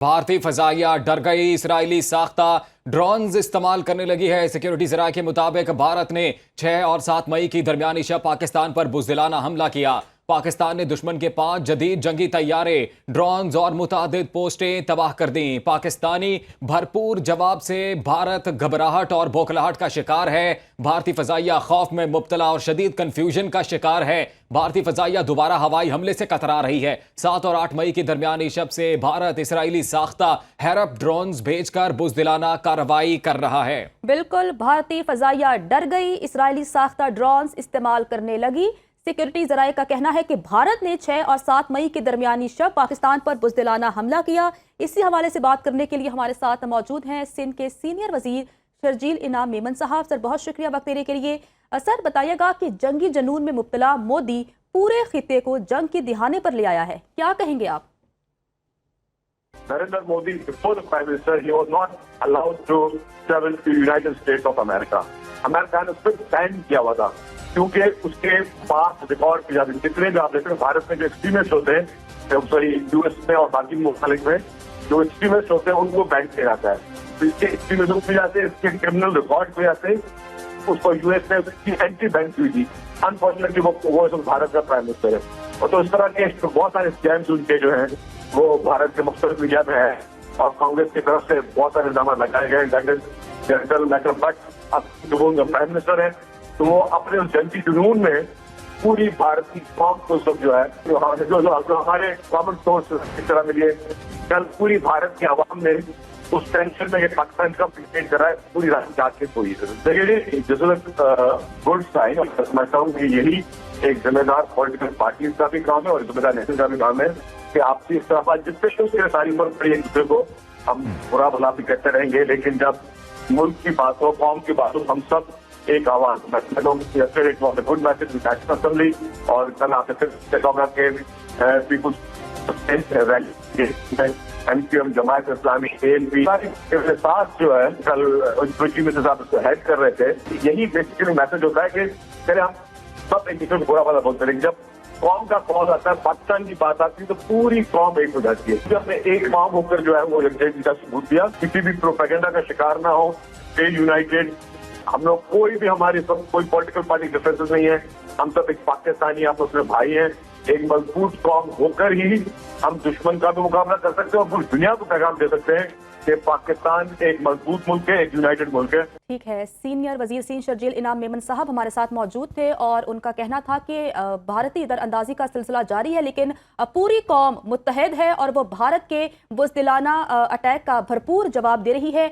भारतीय फजाइया डर गई, इसराइली साख्ता ड्रोन्स इस्तेमाल करने लगी है। सिक्योरिटी ज़राए के मुताबिक भारत ने 6 और 7 मई की दरमियानी शब पाकिस्तान पर बुज़दिलाना हमला किया। पाकिस्तान ने दुश्मन के 5 जदीद जंगी तैयारे, ड्रोन्स और मुतादिद पोस्टें तबाह कर दी। पाकिस्तानी भरपूर जवाब से भारत घबराहट और बौखलाहट का शिकार है। भारतीय फजाइया खौफ में मुब्तला और शदीद कंफ्यूजन का शिकार है। भारतीय फजाइया दोबारा हवाई हमले से कतरा रही है। 7 और 8 मई की दरमियानी शब से भारत इसराइली साख्ता हैरप ड्रोन्स भेजकर बुज़दिलाना कार्रवाई कर रहा है। बिल्कुल, भारतीय फजाइया डर गई, इसराइली साख्ता ड्रोन्स इस्तेमाल करने लगी। सिक्योरिटी ज़राए का कहना है कि भारत ने 6 और 7 मई के दरमियानी शब पाकिस्तान पर बुज़दिलाना हमला किया। इसी हवाले से बात करने के लिए हमारे साथ मौजूद हैं सिंध के सीनियर वजीर शर्जील इनाम मेमन साहब। सर, बहुत शुक्रिया वक्त देने के लिए। सर, बताइएगा कि जंगी जनून में मुब्तला मोदी पूरे खित्ते को जंग के दिहाने पर ले आया है, क्या कहेंगे आप? Narendra Modi, before the Prime Minister, he was not allowed to travel to United States of America. America ने उस पर बैन किया हुआ था क्योंकि उसके पास रिकॉर्ड किया जितने भी आप देखते हैं भारत में जो एक्सट्रीमिस्ट होते हैं, सॉरी यूएस में और बाकी मुल्क में जो एक्सट्रीमिस्ट होते हैं उनको बैन किया जाता है। तो इसके एक्सट्रीमिज्म भी जाते हैं, इसके क्रिमिनल रिकॉर्ड भी जाते हैं। उसको यूएस ने उसकी एंट्री बैन की थी। अनफॉर्चुनेटली वो भारत का प्राइम मिनिस्टर है। और तो इस तरह के बहुत सारे स्कैम्स उनके जो हैं वो भारत के मुख्तलिफ मीडिया में है और कांग्रेस की तरफ से बहुत सारे इल्जाम लगाए गए। प्राइम मिनिस्टर है तो वो अपने उस जंगी जुनून में पूरी भारतीय कौम को सब जो है जो हमारे कॉमन सोर्स की तरह मिलिए कल पूरी भारत की आवाम ने उस टेंशन में ये पाकिस्तान का प्रिपेयर करा है, पूरी रात जाके हुई है। गुड साइन और समझता हूँ कि यही एक जिम्मेदार पॉलिटिकल पार्टी का भी काम है और जिम्मेदार नेशन का भी काम है कि आपसी इख्तलाफा जिससे उसके सारी उम्र पड़ी एक दूसरे को हम बुरा भला भी कहते रहेंगे, लेकिन जब मुल्क की बात हो, कौम की बात हो, हम सब एक आवाज गुड मैसेज नेशनल असेंबली और कल आपने फिर होगा के people's MQM Jamaat Islami ANP के साथ जो है कल चीफ मिनिस्टर साहब उसको हेड कर रहे थे। यही बेसिकली मैसेज होता है कि चले हम सब एक दूसरे को बुरा वाला बोलते हैं, जब कौम का कॉल आता है, पाकिस्तान की बात आती है तो पूरी कौम एक हो जाती है। तो हमने एक कौम होकर जो है वो यकजहती का सबूत दिया, किसी भी प्रोपेगेंडा का शिकार ना हो, स्टे यूनाइटेड। हम लोग कोई भी हमारी सब कोई पॉलिटिकल पार्टी डिफरेंसेस नहीं है, हम सब एक पाकिस्तानी आपस में भाई हैं। एक मजबूत कौम होकर ही हम दुश्मन का भी मुकाबला कर सकते हैं और पूरी दुनिया को पैगाम दे सकते हैं कि पाकिस्तान एक मजबूत मुल्क है, एक यूनाइटेड मुल्क है। ठीक है, सीनियर वजीर सिंध शर्जील इनाम मेमन साहब हमारे साथ मौजूद थे और उनका कहना था कि भारतीय दरअंदाजी का सिलसिला जारी है, लेकिन पूरी कौम मुत्तहद है और वो भारत के बुज़दिलाना अटैक का भरपूर जवाब दे रही है।